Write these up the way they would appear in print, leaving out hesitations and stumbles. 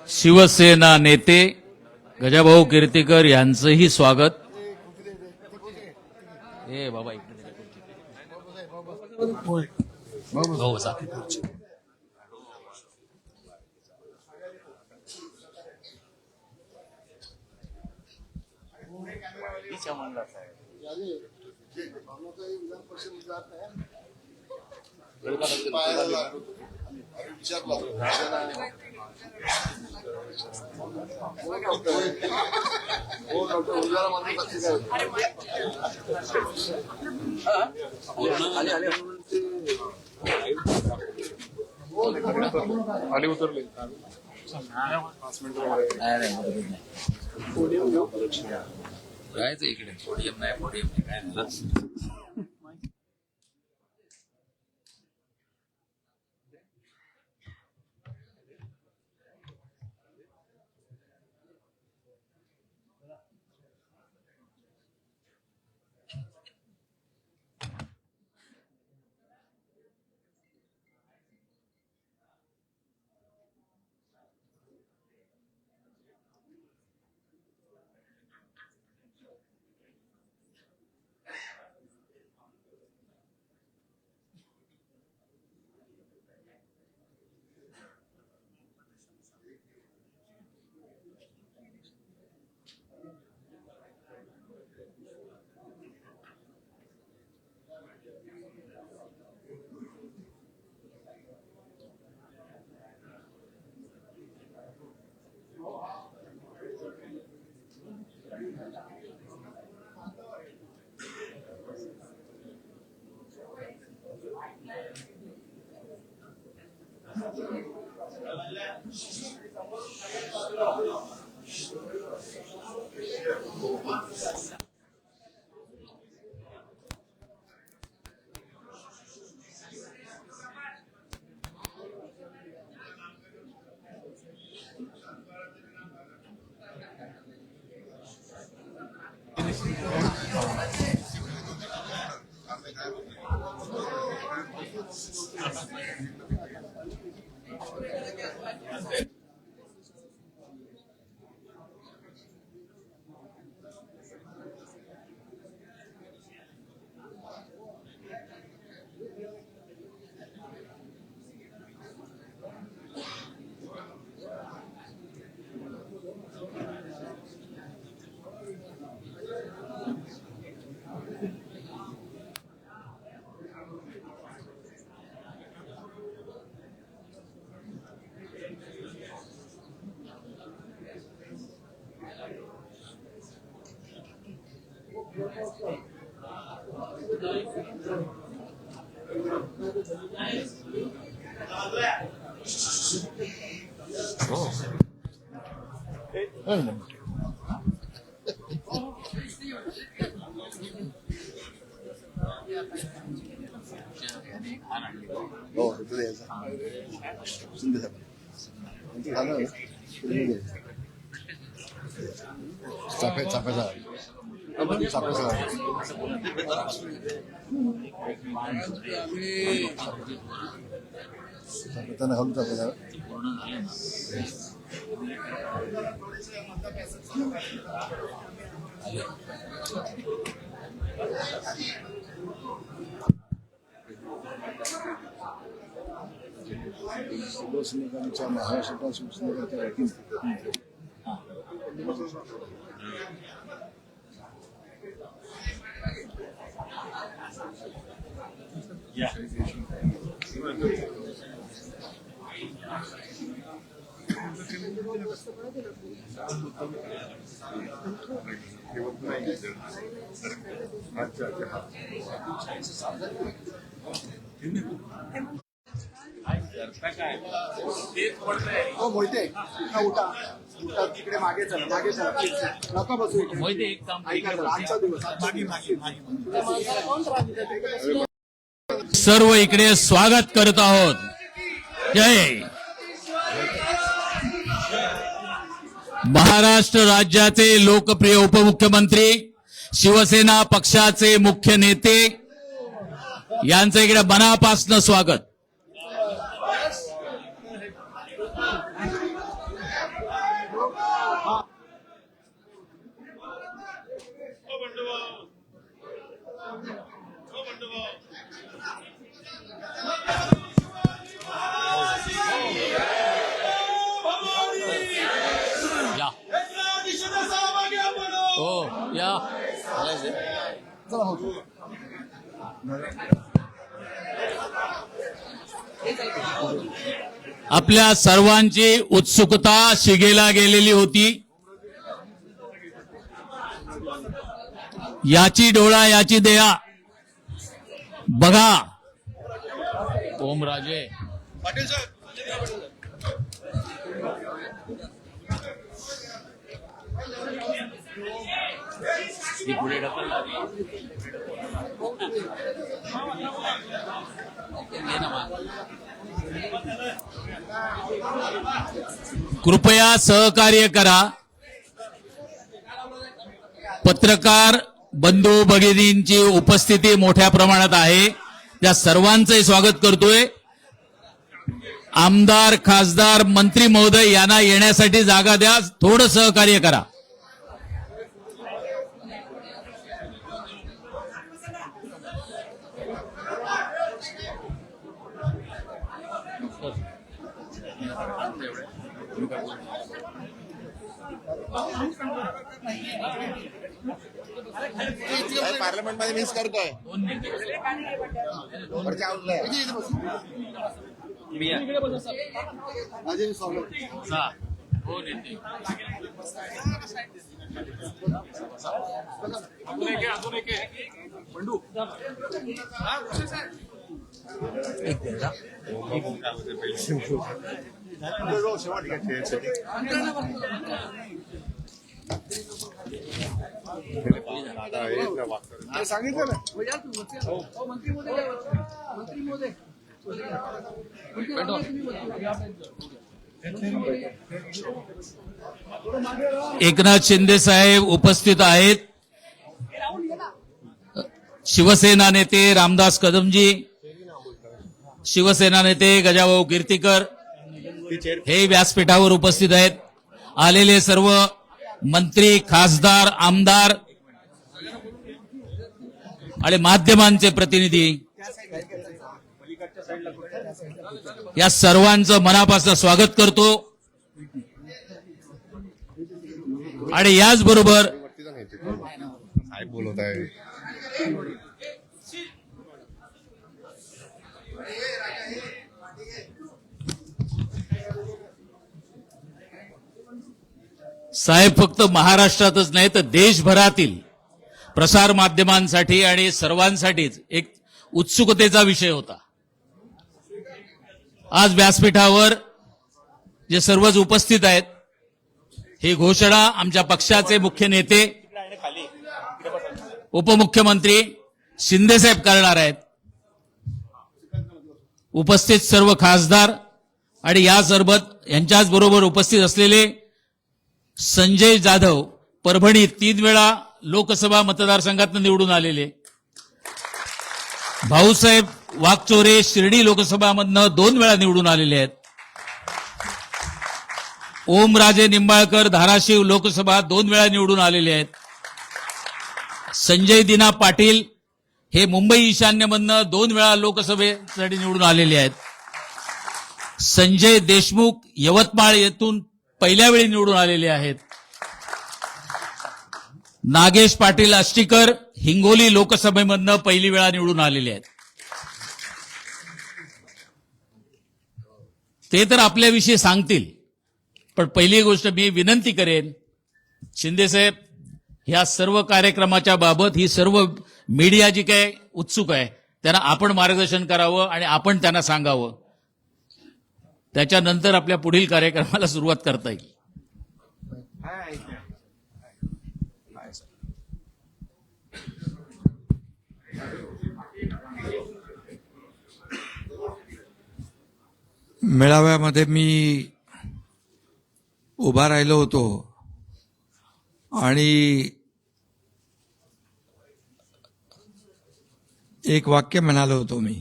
शिवसेना नेते गजाभाऊ कीर्तीकर यांचंही स्वागत. ए बाबा इकडे हो जा. खाली उतरले 5 मिनिटं जायचं इकडे. पोडियम नाही काय नाही. शिवसैनिकांच्या महाराष्ट्राच्या शिवसैनिकांच्या वतीने मोहिते उठा उठा तिकडे मागे चला नका बसू इकडे. मोहिते एक काम आजचा दिवस सर्व इकडे स्वागत करत आहोत. जय महाराष्ट्र राज्याचे लोकप्रिय उपमुख्यमंत्री शिवसेना पक्षाचे मुख्य नेते यांचं इकडे मनापासून स्वागत. आपल्या सर्वांची उत्सुकता शिगेला गेलेली होती. याची डोळा याची देहा. बघा ओमराजे ही पुढे ढकलला. कृपया सहकार्य करा. पत्रकार बंधू भगिनींची उपस्थिती मोठ्या प्रमाणात आहे, त्या सर्वांचंही स्वागत करतोय. आमदार खासदार मंत्री महोदय यांना येण्यासाठी जागा द्या, थोडं सहकार्य करा. पार्लमेंट मध्ये मिस करतोय. अजय स्वागत. सांगितलं ना. एकनाथ शिंदे साहेब उपस्थित आहेत. शिवसेना नेते रामदास कदमजी, शिवसेना नेते गजाभाऊ कीर्तीकर हे व्यासपीठावर उपस्थित आहेत. आलेले सर्व मंत्री, खासदार, आमदार आणि माध्यमांचे प्रतिनिधी, या सर्वांचं मनापासून स्वागत करतो. आणि याचबरोबर साहेब बोलत आहे. साहेब फक्त महाराष्ट्रातच नाही तर देशभरातील प्रसार माध्यमांसाठी आणि सर्वांसाठीच एक उत्सुकतेचा विषय होता. आज व्यासपीठावर जे सर्वच उपस्थित आहेत, ही घोषणा आमच्या पक्षाचे मुख्य नेते उपमुख्यमंत्री शिंदेसाहेब करणार आहेत. उपस्थित सर्व खासदार आणि यासोबत यांच्याच बरोबर उपस्थित असलेले संजय जाधव परभणी 3 वेळा लोकसभा मतदारसंघातून निवडून आलेले, भाऊसाहेब वागचोरे शिर्डी लोकसभामधनं 2 वेळा निवडून आलेले आहेत, ओमराजे निंबाळकर धाराशिव लोकसभा 2 वेळा निवडून आलेले आहेत, संजय दिना पाटील हे मुंबई ईशान्यमधनं 2 वेळा लोकसभेसाठी निवडून आलेले आहेत, संजय देशमुख यवतमाळ येथून पहिल्या वेळी निवडून आलेले आहेत, नागेश पाटील आष्टीकर हिंगोली लोकसभेमधनं पहिली वेळा निवडून आलेले आहेत. ते तर आपल्याविषयी सांगतील, पण पहिली गोष्ट मी विनंती करेन, शिंदेसाहेब ह्या सर्व कार्यक्रमाच्या बाबत ही सर्व मीडिया जी काय उत्सुक आहे त्यांना आपण मार्गदर्शन करावं आणि आपण त्यांना सांगावं. त्याच्यानंतर आपल्या पुढील कार्यक्रमाला सुरुवात करता येईल. मेळाव्यामध्ये मी उभा राहिलो होतो आणि एक वाक्य म्हणालो होतो मी.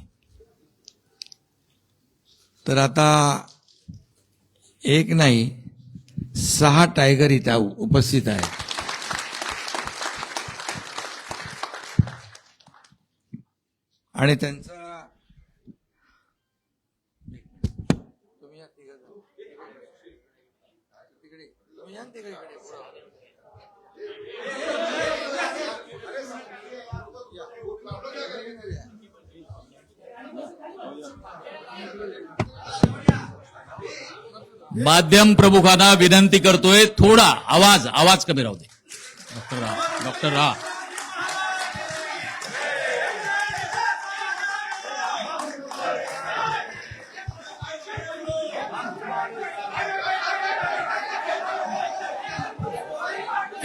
तर आता एक नाही 6 टायगर इथं उपस्थित आहेत. आणि त्यांचा माध्यम प्रमुखांना विनंती करतोय, थोडा आवाज कमी राहू दे. डॉक्टर राहा.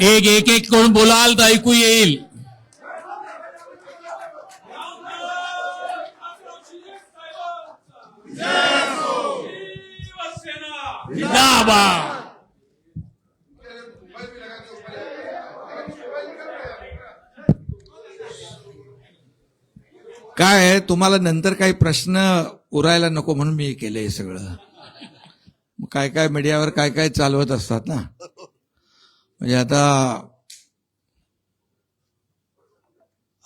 एक करून बोलाल तर ऐकू येईल. जिंदाबाद. काय आहे, तुम्हाला नंतर काही प्रश्न उरायला नको म्हणून मी केलं हे सगळं. मग काय मीडियावर काय चालवत असतात ना. म्हणजे आता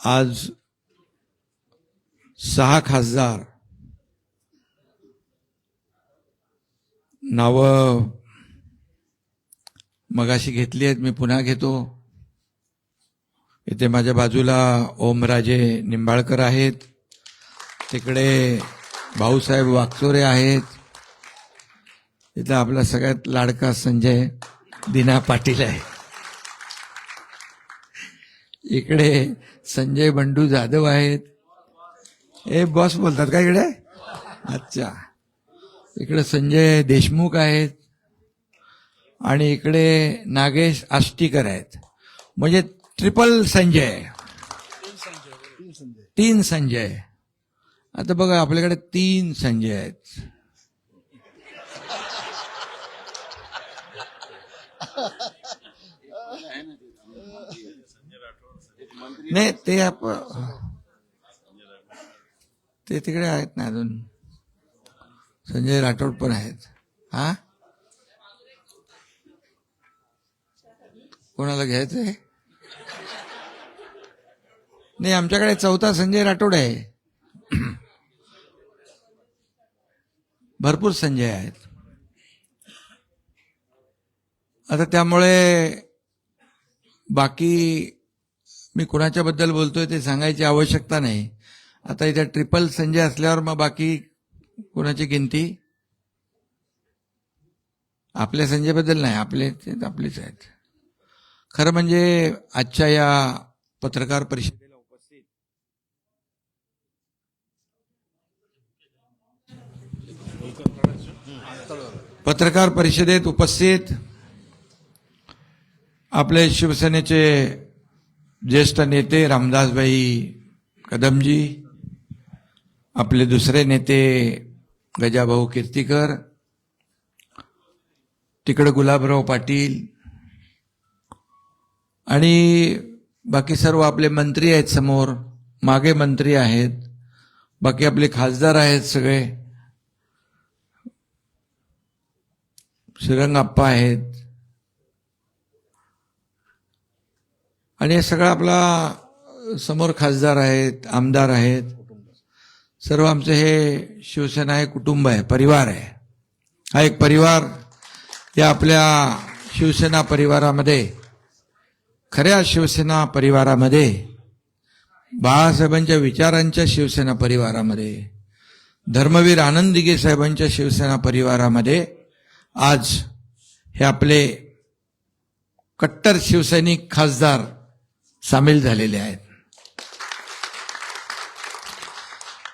आज 6 खासदार नावं मगाशी घेतली आहेत, मी पुन्हा घेतो. इथे माझ्या बाजूला ओमराजे निंबाळकर आहेत, तिकडे भाऊसाहेब वागचोरे आहेत, इथं आपला सगळ्यात लाडका संजय दिना पाटील आहे, इकडे संजय बंडू जाधव आहेत. हे बॉस बोलतात का इकडे? अच्छा. इकडे संजय देशमुख आहेत आणि इकडे नागेश आष्टीकर आहेत. म्हणजे ट्रिपल संजय, 3 संजय. आता बघा आपल्याकडे 3 संजय आहेत. नाही ते तिकडे आहेत ना अजून. संजय राठोड पण आहेत. हा, कोणाला घ्यायचंय? नाही, आमच्याकडे 4था संजय राठोड आहे. भरपूर संजय आहेत. आता त्यामुळे बाकी मी कोणाच्या बद्दल बोलतोय ते सांगायची आवश्यकता नाही. आता इथे ट्रिपल संजय असल्यावर मग बाकी कोणाची गिनती? आपल्या संजय बद्दल नाही, आपलेच आहेत. खरं म्हणजे आजच्या या पत्रकार परिषदेला उपस्थित आपले शिवसेनेचे ज्येष्ठ नेते रामदासभाई कदमजी, आपले दुसरे नेते गजाभाऊ कीर्तीकर, तिकडे गुलाबराव पाटील आणि बाकी सर्व आपले मंत्री आहेत समोर, मागे मंत्री आहेत, बाकी आपले खासदार आहेत सगळे, श्रीरंगाप्पा आहेत आणि हे सगळं आपला समोर खासदार आहेत, आमदार आहेत. सर्व आमचं हे शिवसेना हे कुटुंब आहे, परिवार आहे. हा एक परिवार. या आपल्या शिवसेना परिवारामध्ये, खऱ्या शिवसेना परिवारामध्ये, बाळासाहेबांच्या विचारांच्या शिवसेना परिवारामध्ये, धर्मवीर आनंद दिघे साहेबांच्या शिवसेना परिवारामध्ये आज हे आपले कट्टर शिवसैनिक खासदार सामील झालेले आहेत.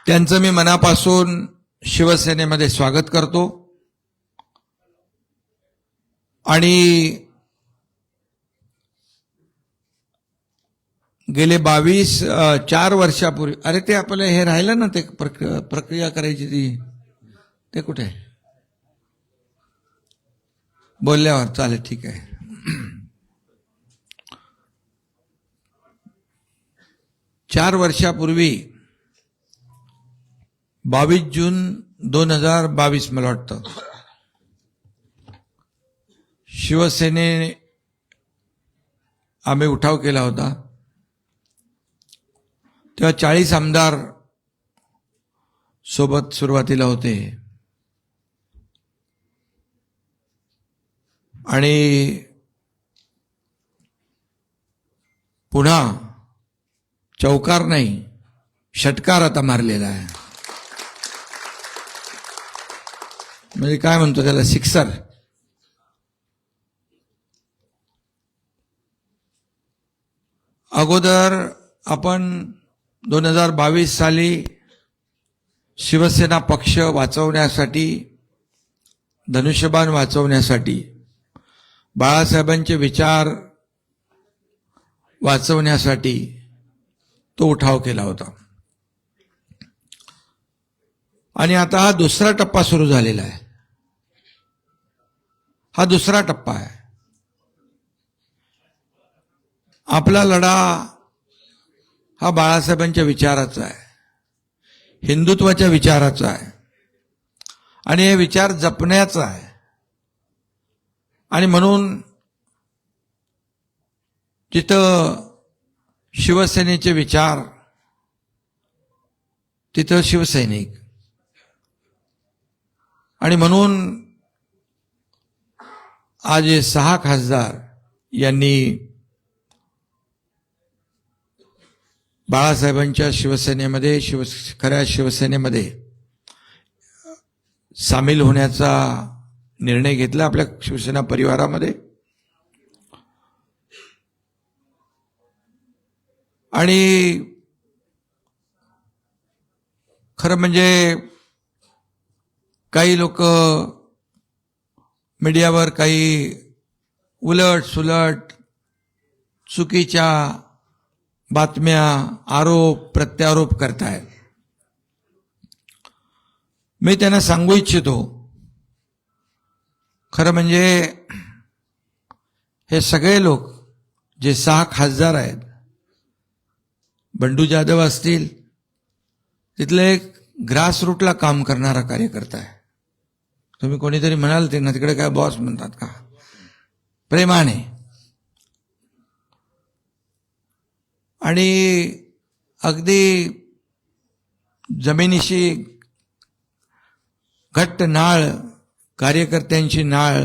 त्यांचं मी मनापासून शिवसेनेमध्ये स्वागत करतो. आणि गेले 4 वर्षापूर्वी, अरे ते आपलं हे राहिलं ना, ते प्रक्रिया करायची ते कुठे आहे? बोलल्यावर चालेल, ठीक आहे. 4 वर्षापूर्वी 22 जून 2022 मला वाटतं, शिवसेनेने आम्ही उठाव केला होता. तेव्हा 40 आमदार सोबत सुरुवातीला होते आणि पुन्हा चौकार नाही, षटकार आता मारलेला आहे. म्हणजे काय म्हणतो त्याला, सिक्सर. अगोदर आपण 2022 साली शिवसेना पक्ष वाचवण्यासाठी, धनुष्यबाण वाचवण्यासाठी, बाळासाहेबांचे विचार वाचवण्यासाठी तो उठाव केला होता. आणि आता हा दुसरा टप्पा सुरू झालेला आहे. हा दुसरा टप्पा आहे. आपला लढा हा बाळासाहेबांच्या विचाराचा आहे, हिंदुत्वाच्या विचाराचा आहे, आणि हे विचार जपण्याचा आहे. आणि म्हणून जिथं शिवसेनेचे विचार तिथं शिवसैनिक. आणि म्हणून आज हे 6 खासदार यांनी बाळासाहेबांच्या शिवसेनेमध्ये, खऱ्या शिवसेनेमध्ये सामील होण्याचा निर्णय घेतला आपल्या शिवसेना परिवारामध्ये. आणि खरं म्हणजे काही लोक मीडियावर काही उलट सुलट चुकीच्या बातम्या, आरोप प्रत्यारोप करतायत. मी त्यांना सांगू इच्छितो, खरं म्हणजे हे सगळे लोक जे 6 खासदार आहेत, बंडू जाधव असतील, तिथले एक ग्रासरूटला काम करणारा कार्यकर्ता आहे. तुम्ही कोणीतरी म्हणाल ते ना, तिकडे काय बॉस म्हणतात का, प्रेमाने. आणि अगदी जमिनीशी घट्ट नाळ, कार्यकर्त्यांची नाळ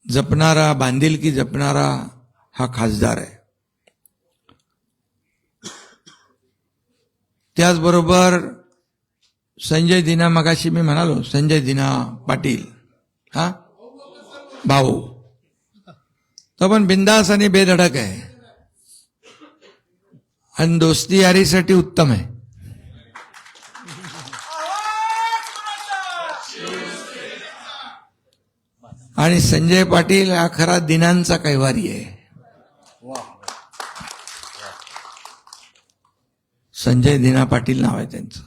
जपणारा, बांधिलकी जपणारा हा खासदार आहे. त्याचबरोबर संजय दिना, मगाशी मी म्हणालो संजय दिना पाटील, हा भाऊ, तो पण बिंदास आणि बेधडक आहे आणि दोस्ती यारीसाठी उत्तम आहे. आणि संजय पाटील हा खरा दिनांचा कैवारी आहे. संजय दिना पाटील नाव आहे त्यांचं.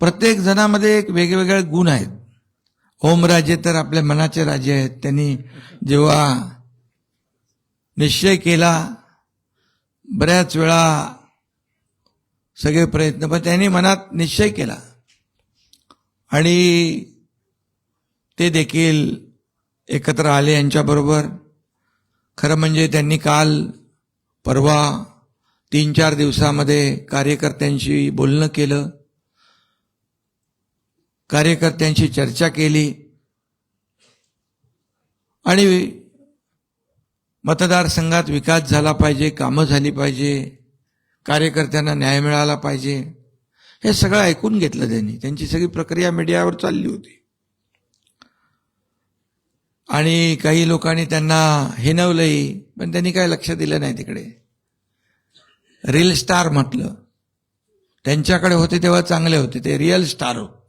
प्रत्येक जणामध्ये एक वेगवेगळे गुण आहेत. ओमराजे तर आपल्या मनाचे राजे आहेत. त्यांनी जेव्हा निश्चय केला, बऱ्याच वेळा सगळे प्रयत्न, पण त्यांनी मनात निश्चय केला आणि ते देखील एकत्र आले यांच्याबरोबर. खरं म्हणजे त्यांनी काल परवा 3-4 दिवसामध्ये कार्यकर्त्यांशी बोलणं केलं, कार्यकर्त्यांशी चर्चा केली आणि मतदारसंघात विकास झाला पाहिजे, कामं झाली पाहिजे, कार्यकर्त्यांना न्याय मिळाला पाहिजे, हे सगळं ऐकून घेतलं त्यांनी. त्यांची सगळी प्रक्रिया मीडियावर चालली होती. आणि काही लोकांनी त्यांना हिणवलंही, पण त्यांनी काय लक्ष दिलं नाही तिकडे. रील स्टार म्हटलं, त्यांच्याकडे होते तेव्हा चांगले होते, ते रिअल स्टार होते.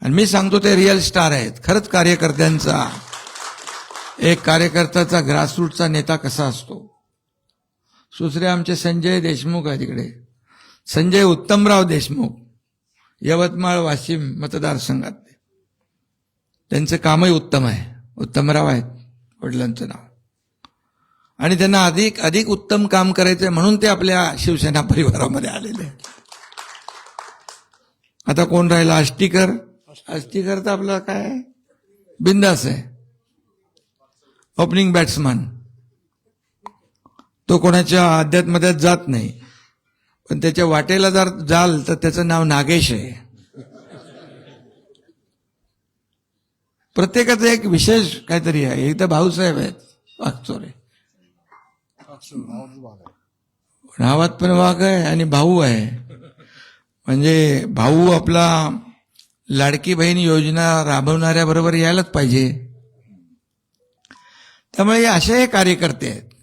आणि मी सांगतो ते रिअल स्टार आहेत. खरंच कार्यकर्त्यांचा, एक कार्यकर्त्याचा ग्रासरूटचा नेता कसा असतो. दुसरे आमचे संजय देशमुख आहे तिकडे, संजय उत्तमराव देशमुख, यवतमाळ वाशिम मतदारसंघात. त्यांचं कामही उत्तम आहे. उत्तमराव आहेत वडिलांचं नाव, आणि त्यांना अधिक अधिक उत्तम काम करायचंय म्हणून ते आपल्या शिवसेना परिवारामध्ये आलेले. आता कोण राहिला, आष्टीकर. आष्टीकर तर आपला काय बिंदास आहे, ओपनिंग बॅट्समन. तो कोणाच्या अध्यात्मध्यात जात नाही, पण त्याच्या वाटेला जर जाल तर त्याचं नाव नागेश आहे. प्रत्येकाचं एक विशेष काहीतरी आहे. एक तर भाऊसाहेब आहेत वागचोरे, नावात पण वाघ आहे आणि भाऊ आहे. म्हणजे भाऊ आपला लाडकी बहीण योजना राबवणाऱ्याबरोबर यायलाच पाहिजे. त्यामुळे हे असे हे कार्यकर्ते आहेत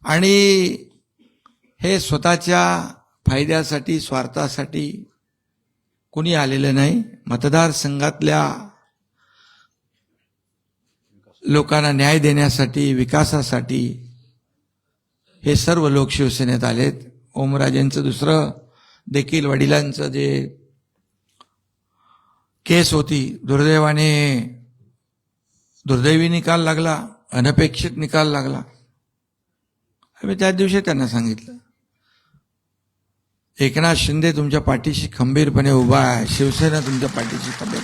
आणि हे स्वतःच्या फायद्यासाठी स्वार्थासाठी कुणी आलेलं नाही. मतदारसंघातल्या लोकांना न्याय देण्यासाठी, विकासासाठी हे सर्व लोक शिवसेनेत आलेत. ओमराजेंचं दुसरं देखील वडिलांचं जे केस होती, दुर्दैवी निकाल लागला, अनपेक्षित निकाल लागला. मी त्याच दिवशी त्यांना सांगितलं, एकनाथ शिंदे तुमच्या पाठीशी खंबीरपणे उभा आहे, शिवसेना तुमच्या पाठीशी खंबीर.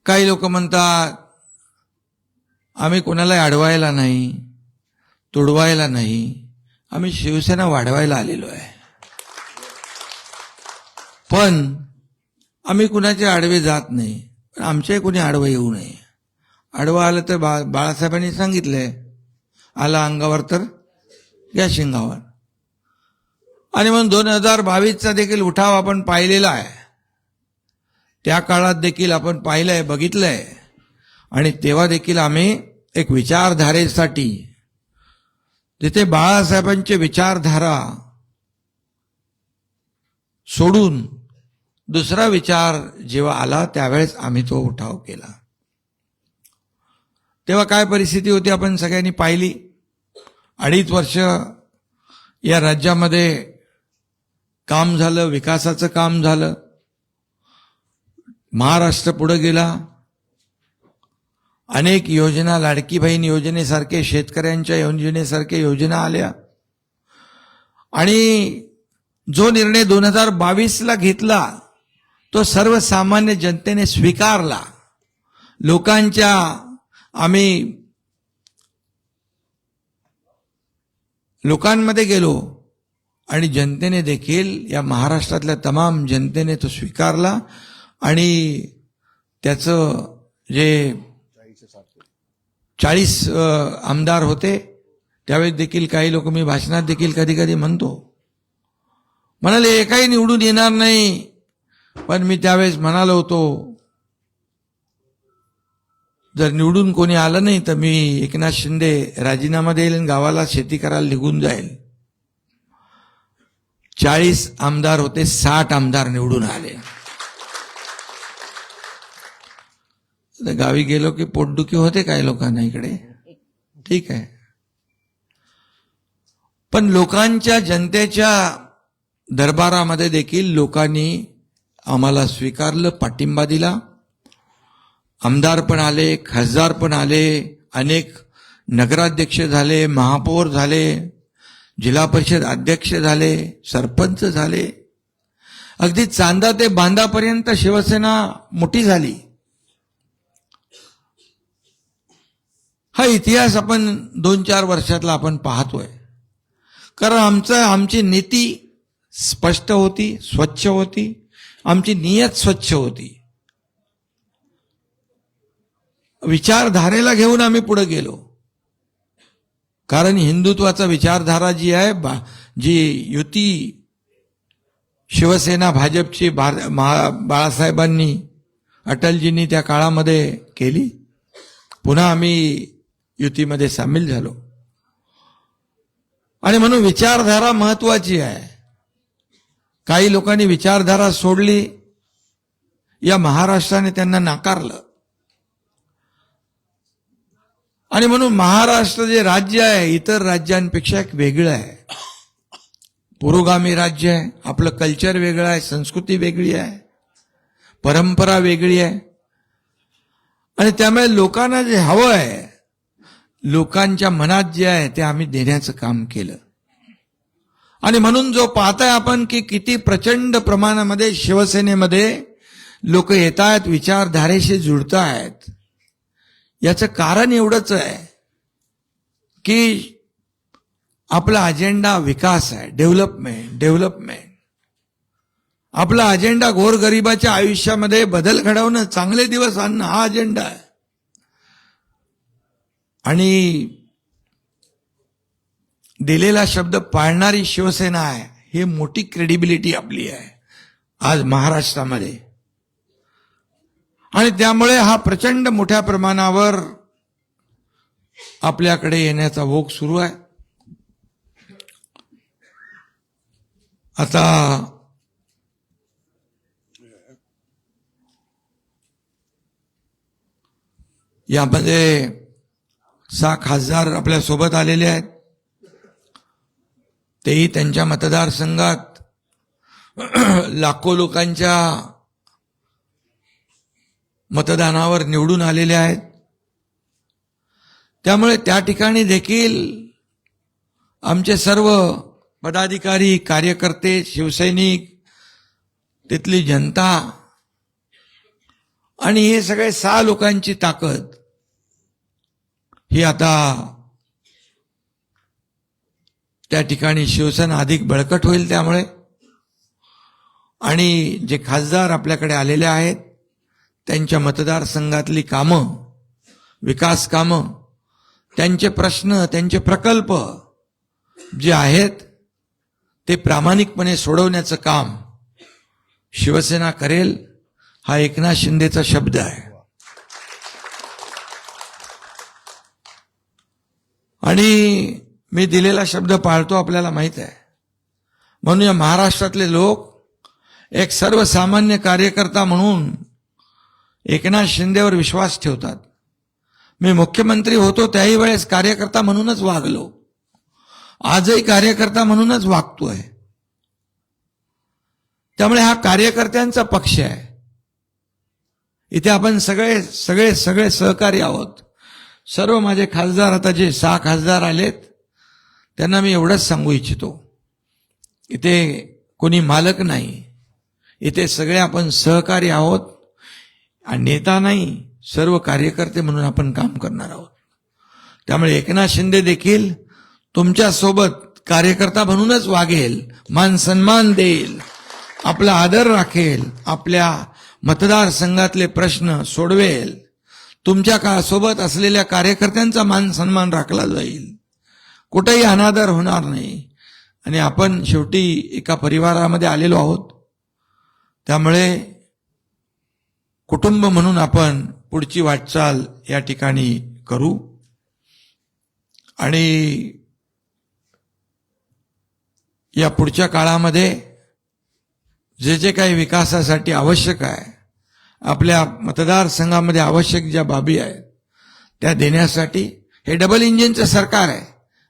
काही लोक म्हणतात आम्ही कोणाला अडवायला नाही, तुडवायला नाही, आम्ही शिवसेना वाढवायला आलेलो आहे. पण आम्ही कुणाचे आडवे जात नाही, पण आमचे कोणी आडवं येऊ नये. आडवं आलं तर बाळासाहेबांनी सांगितलंय, आला अंगावर तर या शिंगावर. आणि म्हणून 2022चा देखील उठाव आपण पाहिलेला आहे. त्या काळात देखील आपण पाहिलंय, बघितलंय. आणि तेव्हा देखील आम्ही एक विचारधारेसाठी, जिथे बाळासाहेबांची विचारधारा सोडून दुसरा विचार जेव्हा आला त्यावेळेस आम्ही तो उठाव केला. तेव्हा काय परिस्थिती होती आपण सगळ्यांनी पाहिली. 2.5 वर्ष या राज्यामध्ये काम झालं, विकासाचं काम झालं. महाराष्ट्र पुढे गेला. अनेक योजना, लाडकी बहीण योजनेसारखे, शेतकऱ्यांच्या योजनेसारखे योजना आल्या. आणि जो निर्णय 2022ला घेतला तो सर्वसामान्य जनतेने स्वीकारला. लोकांमध्ये गेलो आणि जनतेने देखील, या महाराष्ट्रातल्या तमाम जनतेने तो स्वीकारला. आणि त्याचं जे 40 आमदार होते त्यावेळेस देखील काही लोक, मी भाषणात देखील कधी कधी म्हणतो, म्हणाले एकही निवडून येणार नाही. पण मी त्यावेळेस म्हणालो होतो, जर निवडून कोणी आलं नाही तर मी एकनाथ शिंदे राजीनामा देईल आणि गावाला शेती करायला निघून जाईल. 40 आमदार होते, 60 आमदार निवडून आले. गावी गेलो की पोटदुखी होते काही लोकांना इकडे, ठीक आहे. पण लोकांच्या, जनतेच्या दरबारामध्ये देखील लोकांनी आम्हाला स्वीकारलं, पाठिंबा दिला. आमदार पण आले, खासदार पण आले, अनेक नगराध्यक्ष झाले, महापौर झाले, जिल्हा परिषद अध्यक्ष झाले, सरपंच झाले. अगदी चांदा ते बांधापर्यंत शिवसेना मोठी झाली. हा इतिहास आपण 2-4 वर्षातला आपण पाहतोय. कारण आमची नीती स्पष्ट होती, स्वच्छ होती, आमची नियत स्वच्छ होती. विचारधारेला घेऊन आम्ही पुढे गेलो. कारण हिंदुत्वाचा विचारधारा जी आहे, जी युती शिवसेना भाजपची बाळासाहेबांनी, अटलजींनी त्या काळामध्ये केली, पुन्हा आम्ही युतीमध्ये सामील झालो. आणि म्हणून विचारधारा महत्वाची आहे. काही लोकांनी विचारधारा सोडली, या महाराष्ट्राने त्यांना नाकारलं. आणि म्हणून महाराष्ट्र जे राज्य आहे इतर राज्यांपेक्षा एक वेगळं आहे, पुरोगामी राज्य आहे. आपलं कल्चर वेगळं आहे, संस्कृती वेगळी आहे, परंपरा वेगळी आहे. आणि त्यामुळे लोकांना जे हवं आहे, लोकांच्या मनात जे आहे ते आम्ही देण्याचं काम केलं. आणि म्हणून जो पाहताय आपण की किती प्रचंड प्रमाणामध्ये शिवसेनेमध्ये लोक येत आहेत, विचारधारेशी जुळत आहेत, याचं कारण एवढंच आहे की आपला अजेंडा विकास आहे, डेव्हलपमेंट. आपला अजेंडा गोरगरिबाच्या आयुष्यामध्ये बदल घडवणं, चांगले दिवस आणणं, हा अजेंडा आहे. आणि दिलेला शब्द पाळणारी शिवसेना आहे, ही मोठी क्रेडिबिलिटी आपली आहे आज महाराष्ट्रामध्ये. आणि त्यामुळे हा प्रचंड मोठ्या प्रमाणावर आपल्याकडे येण्याचा ओघ सुरू आहे. आता यामध्ये 6 खासदार आपल्या सोबत आलेले आहेत. तेही त्यांच्या मतदारसंघात लाखो लोकांच्या मतदानावर निवडून आलेले आहेत. त्यामुळे त्या ठिकाणी देखील आमचे सर्व पदाधिकारी, कार्यकर्ते, शिवसैनिक, तिथली जनता आणि हे सगळे 6 लोकांची ताकद ही आता त्या ठिकाणी शिवसेना अधिक बळकट होईल. त्यामुळे आणि जे खासदार आपल्याकडे आलेले आहेत त्यांच्या मतदारसंघातली कामं, विकास कामं, त्यांचे प्रश्न, त्यांचे प्रकल्प जे आहेत ते प्रामाणिकपणे सोडवण्याचं काम शिवसेना करेल, हा एकनाथ शिंदेचा शब्द आहे. आणि मी दिलेला शब्द पाळतो, आपल्याला माहित आहे. म्हणून या महाराष्ट्रातले लोक एक सर्वसामान्य कार्यकर्ता म्हणून एकनाथ शिंदेवर विश्वास ठेवतात. मी मुख्यमंत्री होतो त्याही वेळेस कार्यकर्ता म्हणूनच वागलो, आजही कार्यकर्ता म्हणूनच वागतोय. त्यामुळे हा कार्यकर्त्यांचा पक्ष आहे. इथे आपण सगळे सगळे सगळे सहकारी आहोत. सर्व माझे खासदार, आता जे 6 खासदार आलेत त्यांना मी एवढंच सांगू इच्छितो, इथे कोणी मालक नाही, इथे सगळे आपण सहकारी आहोत. आणि नेता नाही, सर्व कार्यकर्ते म्हणून आपण काम करणार आहोत. त्यामुळे एकनाथ शिंदे देखील तुमच्यासोबत कार्यकर्ता म्हणूनच वागेल, मान सन्मान देईल, आपला आदर राखेल, आपल्या मतदारसंघातले प्रश्न सोडवेल. तुमच्या सोबत असलेल्या कार्यकर्त्यांचा मान सन्मान राखला जाईल, कुठेही अनादर होणार नाही. आणि आपण शेवटी एका परिवारामध्ये आलेलो आहोत. त्यामुळे कुटुंब म्हणून आपण पुढची वाटचाल या ठिकाणी करू. आणि या पुढच्या काळामध्ये जे जे काही विकासासाठी आवश्यक आहे, आपल्या मतदारसंघामध्ये आवश्यक ज्या बाबी आहेत त्या देण्यासाठी हे डबल इंजिनचं सरकार आहे,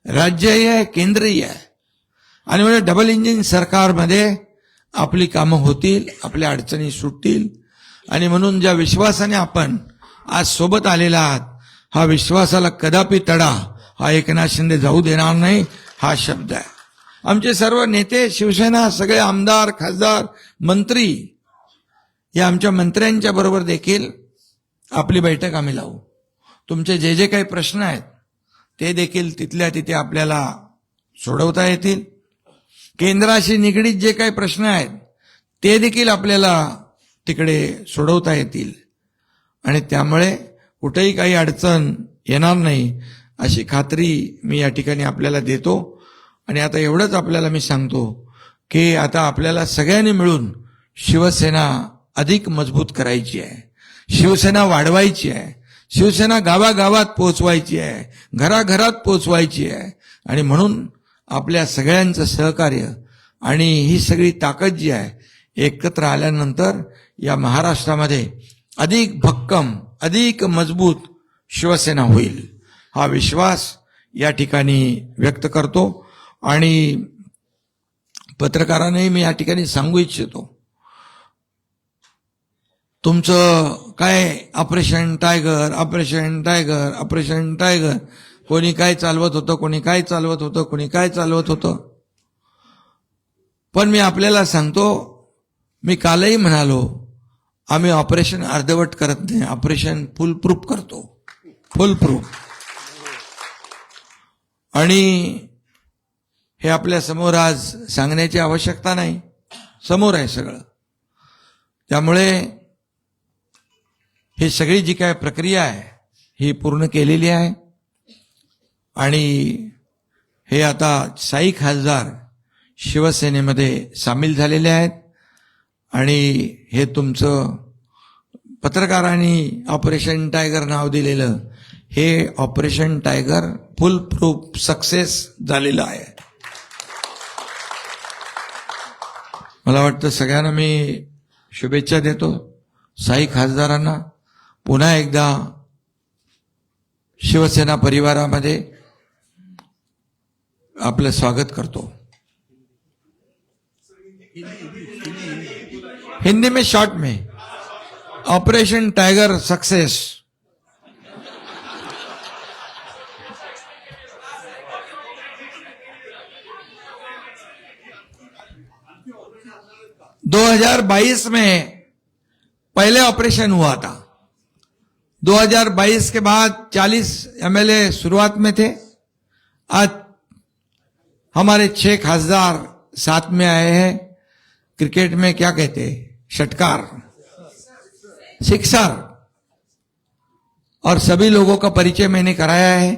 राज्यही आहे, केंद्रही आहे. आणि म्हणजे डबल इंजिन सरकारमध्ये आपली कामं होतील, आपल्या अडचणी सुटतील. आणि म्हणून ज्या विश्वासाने आपण आज सोबत आलेला आहात, हा विश्वासाला कदापि तडा हा एकनाथ शिंदे जाऊ देणार नाही, हा शब्द आहे. आमचे सर्व नेते, शिवसेना, सगळे आमदार, खासदार, मंत्री, या आमच्या मंत्र्यांच्या बरोबर देखील आपली बैठक आम्ही लावू. तुमचे जे जे काही प्रश्न आहेत ते देखील तिथल्या तिथे आपल्याला सोडवता येतील. केंद्राशी निगडीत जे काही प्रश्न आहेत ते देखील आपल्याला तिकडे सोडवता येतील. आणि त्यामुळे कुठेही काही अडचण येणार नाही अशी खात्री मी या ठिकाणी आपल्याला देतो. आणि आता एवढंच आपल्याला मी सांगतो की आता आपल्याला सगळ्यांनी मिळून शिवसेना अधिक मजबूत करायची आहे, शिवसेना वाढवायची आहे, शिवसेना गावागावात पोहोचवायची आहे, घराघरात पोहोचवायची आहे. आणि म्हणून आपल्या सगळ्यांचं सहकार्य आणि ही सगळी ताकद जी आहे एकत्र आल्यानंतर या महाराष्ट्रामध्ये अधिक भक्कम, अधिक मजबूत शिवसेना होईल, हा विश्वास या ठिकाणी व्यक्त करतो. आणि पत्रकारांनाही मी या ठिकाणी सांगू इच्छितो, तुमचं काय operation tiger, operation tiger, operation tiger, कोणी काय चालवत होतं, कोणी काय चालवत होतं, कोणी काय चालवत होतं. पण मी आपल्याला सांगतो, मी कालही म्हणालो, आम्ही ऑपरेशन अर्धवट करत नाही, ऑपरेशन फुल प्रूफ करतो, फुल प्रूफ. आणि हे आपल्या समोर आज सांगण्याची आवश्यकता नाही, समोर आहे सगळं. त्यामुळे ही सगळी जी काय प्रक्रिया आहे ही पूर्ण केलेली आहे. आणि हे आता 6 खासदार शिवसेनेमध्ये सामील झालेले आहेत आणि हे तुमचं पत्रकारांनी ऑपरेशन टायगर नाव दिलेलं हे ऑपरेशन टायगर फुल प्रूफ सक्सेस झालेलं आहे. मला वाटतं सगळ्यांना मी शुभेच्छा देतो. 6 खासदारांना पुन्हा एकदा शिवसेना परिवारामध्ये आपलं स्वागत करतो. हिंदी में शॉर्ट में ऑपरेशन टाइगर सक्सेस. दो 2022 में पहले ऑपरेशन हुआ था. 2022 के बाद 40 एमएलए शुरुआत में थे. आज हमारे 6 खासदार साथ में आए हैं. क्रिकेट में क्या कहते हैं, षटकार, सिक्सर, और सभी लोगों का परिचय मैंने कराया है.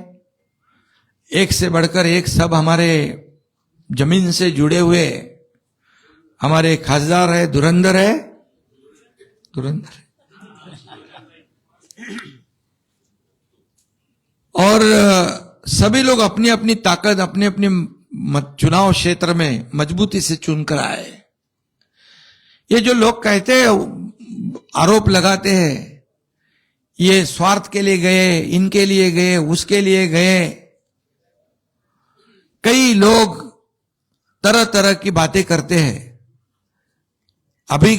एक से बढ़कर एक सब हमारे जमीन से जुड़े हुए हमारे खासदार है. धुरंधर है, धुरंधर है. और सभी लोग अपनी अपनी ताकत अपने अपने चुनाव क्षेत्र में मजबूती से चुनकर आए. ये जो लोग कहते हैं, आरोप लगाते हैं, ये स्वार्थ के लिए गए, इनके लिए गए, उसके लिए गए, कई लोग तरह तरह की बातें करते हैं. अभी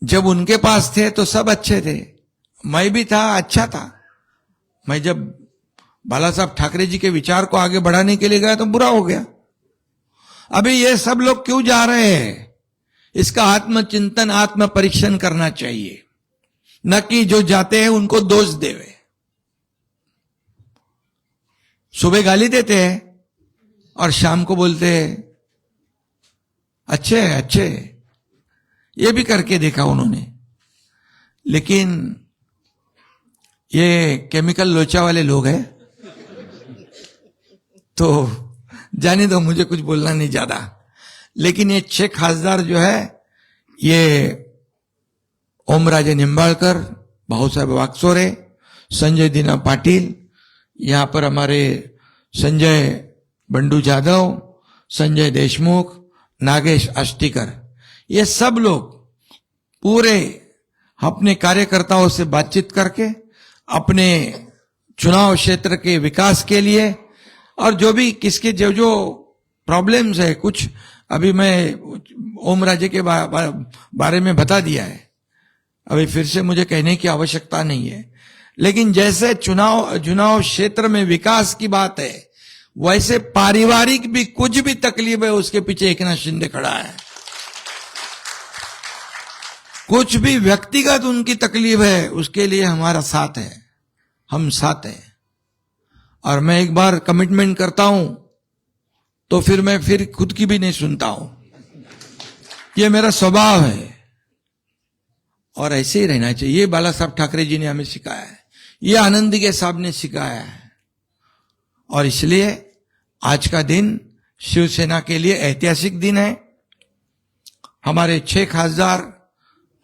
जब उनके पास थे तो सब अच्छे थे, मैं भी था, अच्छा था. मैं जब बाला साहब ठाकरे जी के विचार को आगे बढ़ाने के लिए गया तो बुरा हो गया. अभी ये सब लोग क्यों जा रहे हैं, इसका आत्मचिंतन, आत्म परीक्षण करना चाहिए, न कि जो जाते हैं उनको दोष देवे. सुबह गाली देते हैं और शाम को बोलते हैं अच्छे अच्छे. ये भी करके देखा उन्होंने. लेकिन ये केमिकल लोचा वाले लोग हैं, तो जाने दो, मुझे कुछ बोलना नहीं ज्यादा. लेकिन ये 6 खासदार जो है, ये ओमराजे निंबाळकर, भाऊसाहेब वागचोरे, संजय दीना पाटिल, यहां पर हमारे संजय बंडू जाधव, संजय देशमुख, नागेश आष्टीकर, ये सब लोग पूरे अपने कार्यकर्ताओं से बातचीत करके अपने चुनाव क्षेत्र के विकास के लिए, और जो भी किसके जो जो प्रॉब्लम्स है, कुछ अभी मैं ओमराजे के बारे में बता दिया है, अभी फिर से मुझे कहने की आवश्यकता नहीं है. लेकिन जैसे चुनाव क्षेत्र में विकास की बात है, वैसे पारिवारिक भी कुछ भी तकलीफ है, उसके पीछे एकनाथ शिंदे खड़ा है. कुछ भी व्यक्तिगत उनकी तकलीफ है, उसके लिए हमारा साथ है, हम साथ हैं. और मैं एक बार कमिटमेंट करता हूं तो फिर मैं फिर खुद की भी नहीं सुनता हूं. ये मेरा स्वभाव है और ऐसे ही रहना चाहिए. ये बाला साहब ठाकरे जी ने हमें सिखाया है, ये आनंदी के साहब ने सिखाया है. और इसलिए आज का दिन शिवसेना के लिए ऐतिहासिक दिन है. हमारे 6 खासदार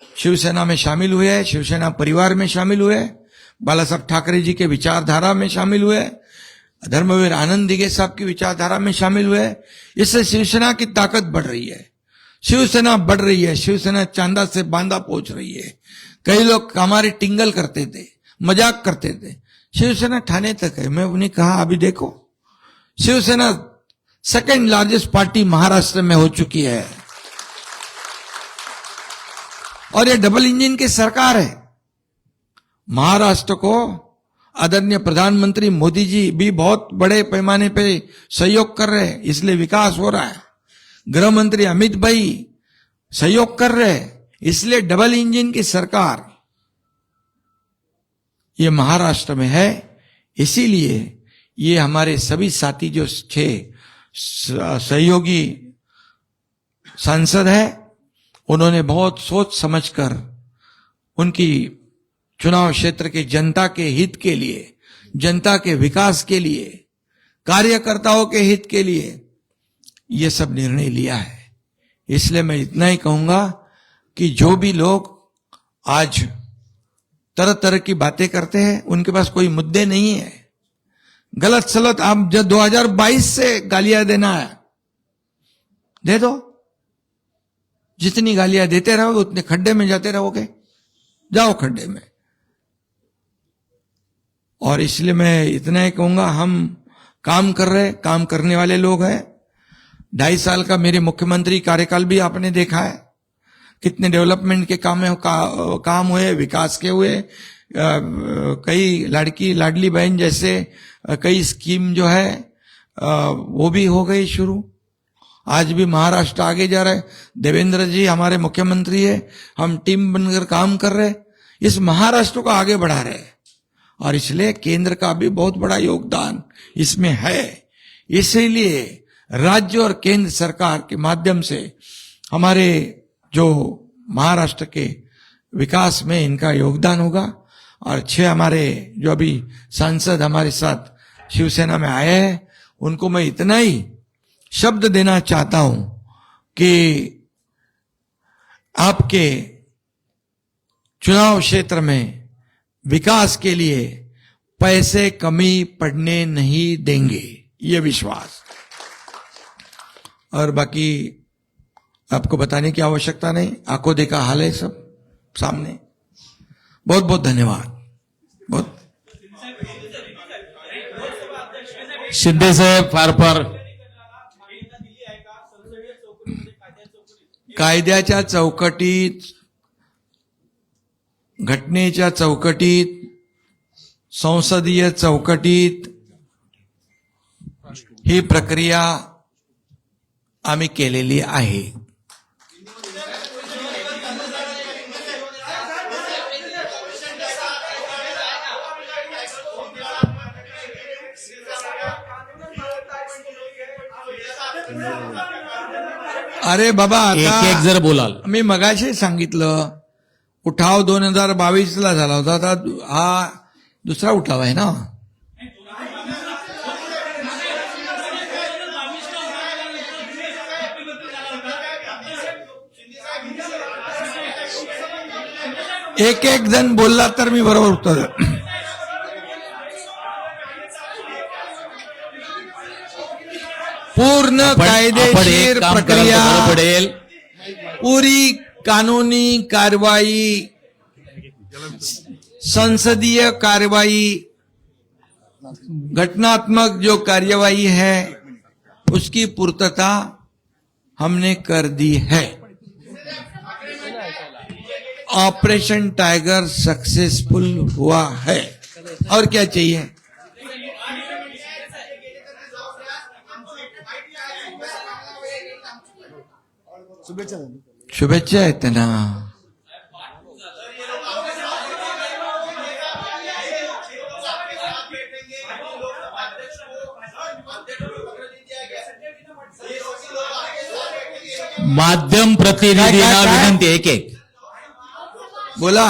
शिवसेना में शामिल हुए हैं, शिवसेना परिवार में शामिल हुए, बाला साहब ठाकरे जी के विचारधारा में शामिल हुए, धर्मवीर आनंद दिघे साहब की विचारधारा में शामिल हुए. इससे शिवसेना की ताकत बढ़ रही है, शिवसेना बढ़ रही है, शिवसेना चांदा से बांदा पहुंच रही है. कई लोग हमारे टिंगल करते थे, मजाक करते थे, शिवसेना ठाणे तक है. मैं उन्हें कहा अभी देखो, Shiv Sena 2nd largest party Maharashtra में हो चुकी है, और ये डबल इंजन की सरकार है. महाराष्ट्र को आदरणीय प्रधानमंत्री मोदी जी भी बहुत बड़े पैमाने पे सहयोग कर रहे हैं, इसलिए विकास हो रहा है. गृह मंत्री अमित भाई सहयोग कर रहे हैं, इसलिए डबल इंजन की सरकार ये महाराष्ट्र में है. इसीलिए ये हमारे सभी साथी जो 6 सहयोगी सांसद है, उन्होंने बहुत सोच समझकर उनकी चुनाव क्षेत्र के जनता के हित के लिए, जनता के विकास के लिए कार्यकर्ताओं के हित के लिए ये सब निर्णय लिया है। इसलिए मैं इतना ही कहूंगा कि जो भी लोग आज तरह तरह की बातें करते हैं उनके पास कोई मुद्दे नहीं है। गलत सलत आप जब 2022 से गालियां देना है दे दो, जितनी गालियां देते रहोगे उतने खड्डे में जाते रहोगे, जाओ खड्डे में। और इसलिए मैं इतना ही कहूंगा, हम काम कर रहे, काम करने वाले लोग हैं। 2.5 साल का मेरे मुख्यमंत्री कार्यकाल भी आपने देखा है, कितने डेवलपमेंट के काम हुए, विकास के हुए, कई लाडली बहन जैसे कई स्कीम जो है वो भी हो गई शुरू। आज भी महाराष्ट्र आगे जा रहा है। देवेंद्र जी हमारे मुख्यमंत्री है, हम टीम बनकर काम कर रहे, इस महाराष्ट्र को आगे बढ़ा रहे, और इसलिए केंद्र का भी बहुत बड़ा योगदान इसमें है। इसीलिए राज्य और केंद्र सरकार के माध्यम से हमारे जो महाराष्ट्र के विकास में इनका योगदान होगा। और 6 हमारे जो अभी सांसद हमारे साथ शिवसेना में आए हैं, उनको मैं इतना ही शब्द देना चाहता हूं कि आपके चुनाव क्षेत्र में विकास के लिए पैसे कमी पड़ने नहीं देंगे, ये विश्वास। और बाकी आपको बताने की आवश्यकता नहीं, आंखों देखा हाल है सब सामने। बहुत बहुत धन्यवाद। बहुत शिंदे साहेब फार कायद्याच्या चौकटीत, घटनेच्या चौकटीत, संसदीय चौकटीत ही प्रक्रिया आम्ही केलेली आहे। अरे बाबा, आता एक जर बोलाल, मी मगाशी सांगितलं उठाव 2022 ला झाला होता, आता हा दुसरा उठाव आहे ना। एक जण बोलला तर मी बरोबर उत्तर पूर्ण कायदेशीर प्रक्रिया, पडेल पूरी कानूनी कार्रवाई, संसदीय कार्रवाई, घटनात्मक जो कार्यवाही है उसकी पूर्तता हमने कर दी है। ऑपरेशन टाइगर सक्सेसफुल हुआ है, और क्या चाहिए। शुभेच्छा आहेत त्यांना। माध्यम प्रतिनिधींना विनंती, एक बोला।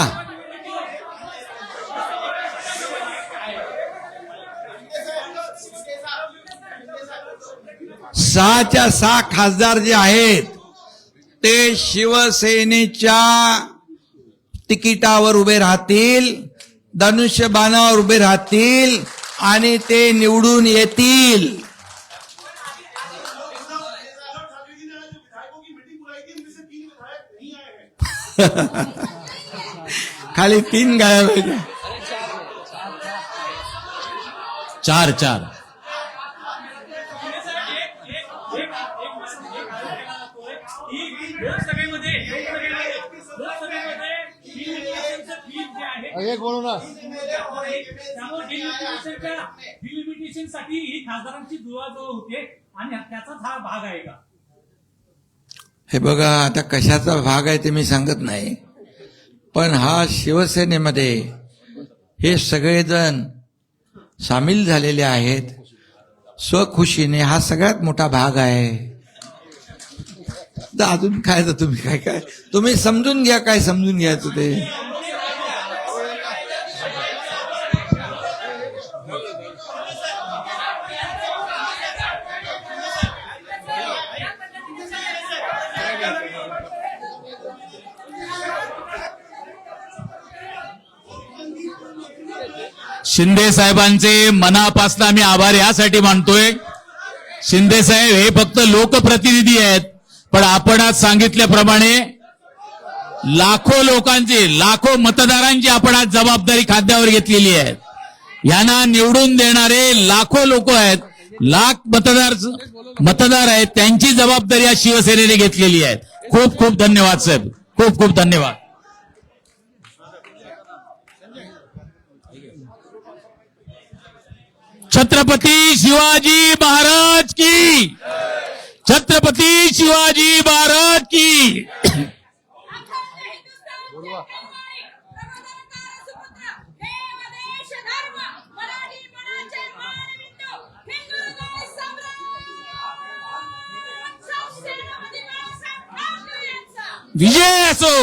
सहाच्या 6 खासदार जे आहेत ते शिवसेनेच्या तिकिटावर उभे राहतील, धनुष्यबाणावर उभे राहतील आणि ते निवडून येतील। खाली 3 गायब आहेत। 4 एक बोलू ना, डिलिमिटेशन साठी ही खासदारांची जुळवाजुळव होते आणि त्याचाच हा भाग आहे का? हे बघा, आता कशाचा भाग आहे ते मी सांगत नाही, पण हा शिवसेनेमध्ये हे सगळेजण सामील झालेले आहेत स्वखुशीने, हा सगळ्यात मोठा भाग आहे। तर अजून काय, तर तुम्ही काय तुम्ही समजून घ्या, काय समजून घ्यायचं ते। शिंदे साहेबांचे मनापासून आम्ही आभार यासाठी मानतोय. शिंदे साहेब हे फक्त लोकप्रतिनिधी आहेत, पण आपण आज सांगितल्याप्रमाणे लाखो लोकांची, लाखो मतदारांची आपण आज जबाबदारी खांद्यावर घेतलेली आहे. यांना निवडून देणारे लाखो लोक आहेत, लाख मतदार आहेत, त्यांची जबाबदारी आज शिवसेनेने घेतलेली आहे. खूप खूप धन्यवाद साहेब, खूप खूप धन्यवाद. छत्रपती शिवाजी महाराज की, छत्रपती शिवाजी महाराज की. विजय असो.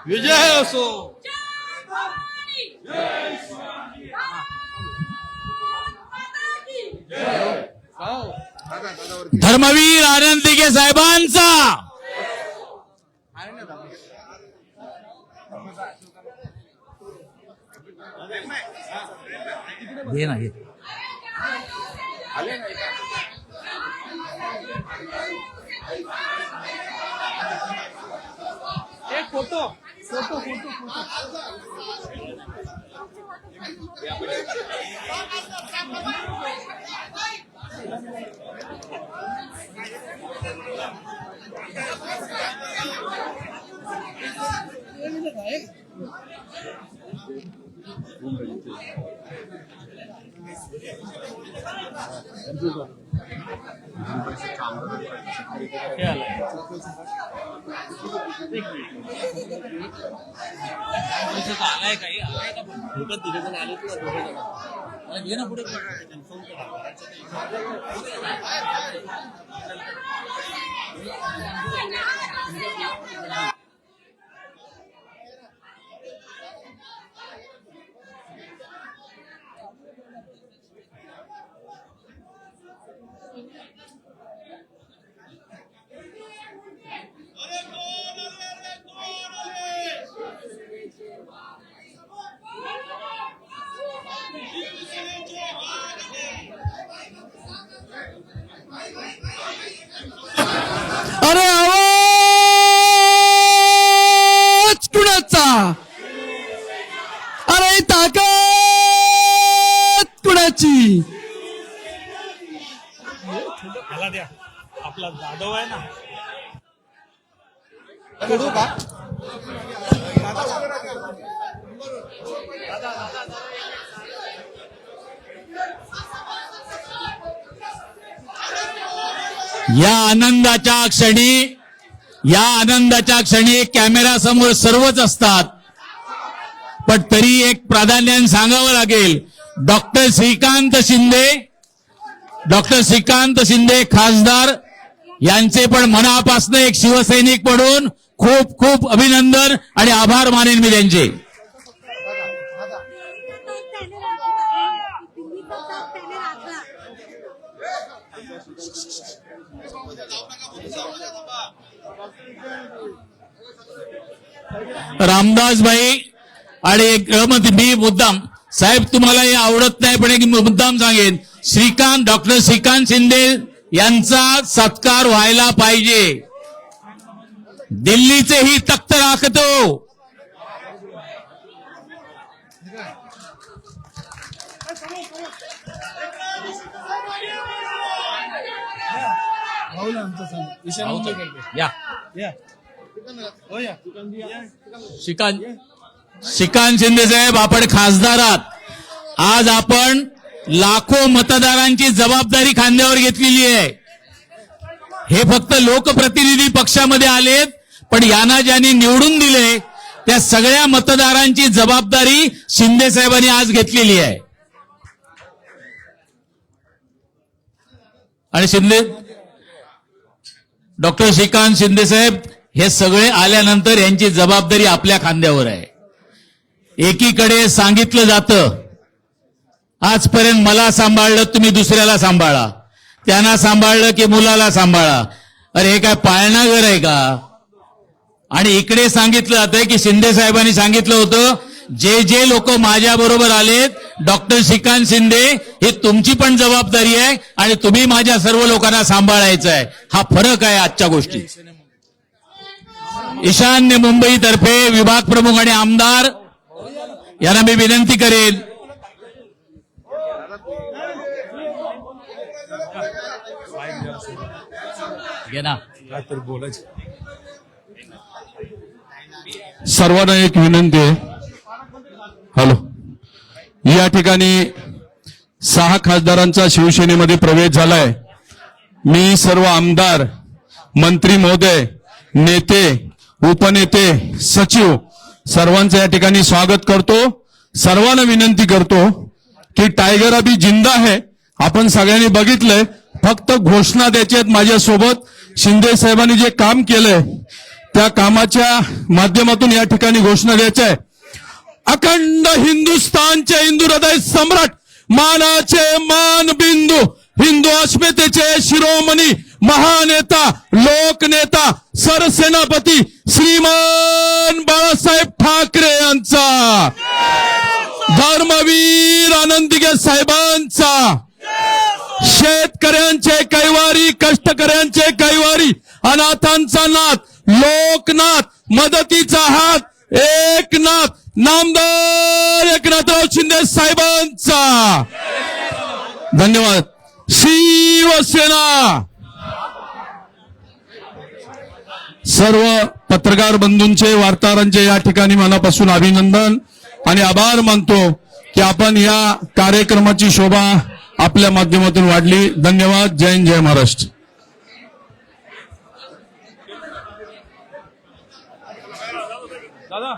विजय असो. धर्मवीर आनंद दिघे साहेबांचा. घे ना, घे. एक फोटो फोटो फोटो अरे आवाज कुणाचा? अरे ताकद कुणाची? ह्याला द्या, आपला जाधव आहे ना. या आनंदाच्या क्षणी कॅमेरा समोर सर्वच असतात, पण तरी एक प्राधान्याने सांगावं लागेल. डॉक्टर श्रीकांत शिंदे खासदार यांचे पण मनापासून एक शिवसैनिक म्हणून खूप खूप अभिनंदन आणि आभार मानेन मी त्यांचे. रामदास भाई आणि एक मी मुद्दाम साहेब तुम्हाला हे आवडत नाही पण एक मुद्दाम सांगेन, डॉक्टर श्रीकांत शिंदे यांचा सत्कार व्हायला पाहिजे. दिल्लीचेही तख्त राखतो. श्रीकांत शिंदे साहेब, आपण खासदार आहात. आज आपण लाखो मतदारांची जबाबदारी खांद्यावर घेतलेली आहे. हे फक्त लोकप्रतिनिधी पक्षामध्ये आलेत, पण यांना ज्यांनी निवडून दिले त्या सगळ्या मतदारांची जबाबदारी शिंदे साहेबांनी आज घेतलेली आहे. आणि डॉक्टर श्रीकांत शिंदे साहेब हे सगळे आल्यानंतर यांची जबाबदारी आपल्या खांद्यावर आहे. एकीकडे सांगितलं जातं आजपर्यंत मला सांभाळलं तुम्ही दुसऱ्याला सांभाळा, त्यांना सांभाळलं की मुलाला सांभाळा. अरे हे काय पाळणा घर आहे का? आणि इकडे सांगितलं जातंय की शिंदे साहेबांनी सांगितलं होतं जे जे लोक माझ्या बरोबर आलेत, डॉक्टर श्रीकांत शिंदे, ही तुमची पण जबाबदारी आहे आणि तुम्ही माझ्या सर्व लोकांना सांभाळायचं आहे. हा फरक आहे आजच्या गोष्टी. ईशान्य मुंबईतर्फे विभाग प्रमुख आणि आमदार यांना मी विनंती करेन. घे ना. सर्वांना एक विनंती आहे. हॅलो, या ठिकाणी 6 खासदारांचा शिवसेनेमध्ये प्रवेश झालाय. मी सर्व आमदार, मंत्री महोदय, नेते, उपनेते, सचिव सर्वांचं या ठिकाणी स्वागत करतो. सर्वांना विनंती करतो की टायगर अभी जिंदा है. आपण सगळ्यांनी बघितलंय, फक्त घोषणा द्यायच्या आहेत. माझ्यासोबत शिंदे साहेबांनी जे काम केलंय त्या कामाच्या माध्यमातून या ठिकाणी घोषणा द्यायच्या आहे. अखंड हिंदुस्थानचे हिंदू हृदय सम्राट, मानाचे मानबिंदू, हिंदू अस्मितेचे शिरोमणी, महानेता, लोकनेता, सरसेनापती श्रीमान बाळासाहेब ठाकरे यांचा, धर्मवीर आनंदीगे साहेबांचा, शेतकऱ्यांचे कैवारी, कष्टकऱ्यांचे कैवारी, अनाथांचा नाथ, लोकनाथ, मदतीचा हात, एकनाथ, नामदार एकनाथराव शिंदे साहेबांचा. धन्यवाद. शिवसेना. सर्व पत्रकार बंधूंचे, वार्ताहरांचे या ठिकाणी मनापासून अभिनंदन आणि आभार मानतो की आपण या कार्यक्रमाची शोभा आपल्या माध्यमातून वाढली. धन्यवाद. जय हिंद, जय महाराष्ट्र. दादा